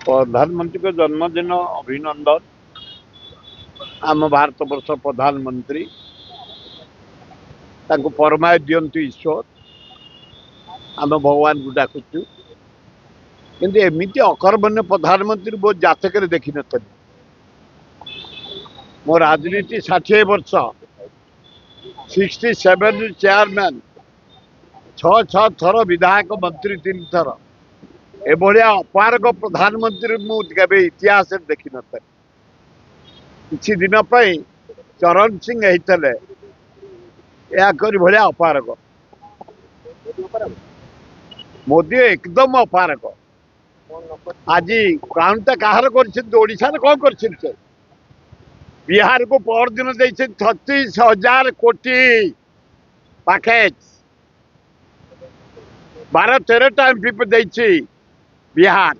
प्रधानमंत्री को जन्मदिन अभिनंदन। आम भारत वर्ष प्रधानमंत्री परमाय दियंतु ईश्वर। आम भगवान को डाकुचु कि एमती अकर्मण्य प्रधानमंत्री मो जातक देखी नी। मो राजनीति 60 वर्ष 67 चेयरमैन 6 थर विधायक मंत्री 3 थर एभलिया अपारग प्रधानमंत्री मुझे इतिहास देखी न। किसी दिन चरण सिंह होते भलिया अपारग। मोदी एकदम अपारग। आज काउंटा कहार कर कौन कर बिहार को पर दिन 36,000 कोटी पैकेज 12-13 टाइम पीप बिहार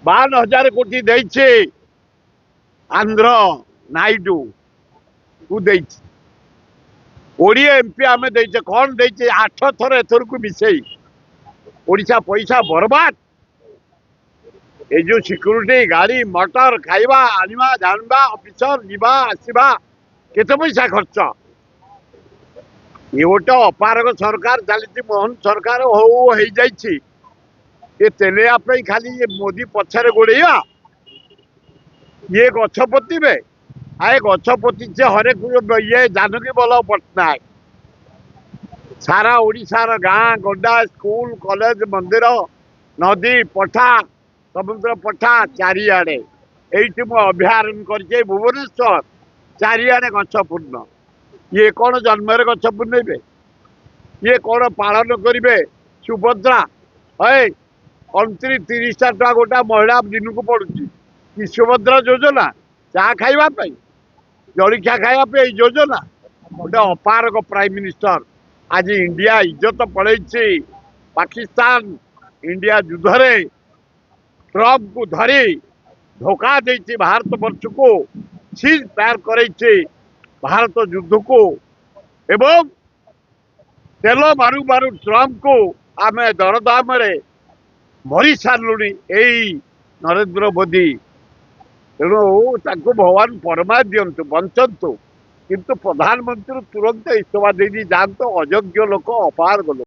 52,000 कोटी देइछे आंध्र नायडू को देइछे। ओडिया एमपी आमे देइछे कौन देइछे 8 थर एथर को मिसई ओडिशा पैसा बर्बाद। ये जो सिक्यूरिटी गाड़ी मोटर खाइबा आनिबा जानबा ऑफिसर जीवा आसीबा केते पैसा खर्च। ये गोटे अपारग सरकार चली मोहन सरकार हो जाइछि। ये तेलिया खाली ये मोदी पछरे गोड़ेया ये गछ पोतिबे आए गछ पोति हरेक ये जानकी बल पट्टनायक सारा ओडिशार गाँ गड्डा स्कूल कॉलेज मंदिर नदी पठा समुद्र पठा चारिआडे एइठी मु अभयारण्य करछे भुवनेश्वर चारिआडे गछ पूर्ण। ये कौन जन्म गछ पूर्णेबे ये कौन पालन करेंगे सुभद्रा है 29-30 टका गोटा महिला दिन को पड़ुची कि सुभद्रा योजना चा खाइबा जलिखा खाइबा योजना गोटे अपारग प्राइम मिनिस्टर। आज इंडिया इज्जत पड़े पाकिस्तान इंडिया युद्ध रे ट्रम्प को धरी धोखा देती भारत वर्ष को सीज पार करे भारत युद्ध को एवं तेल मारू मारू ट्रम्प को आम दरदाम मरी सारूनी यही नरेंद्र मोदी। तेणु भगवान परमा दिंतु बंचतु किंतु प्रधानमंत्री तुरंत इस्तफा दे जातु अयोग्य लोक अपारग लोक।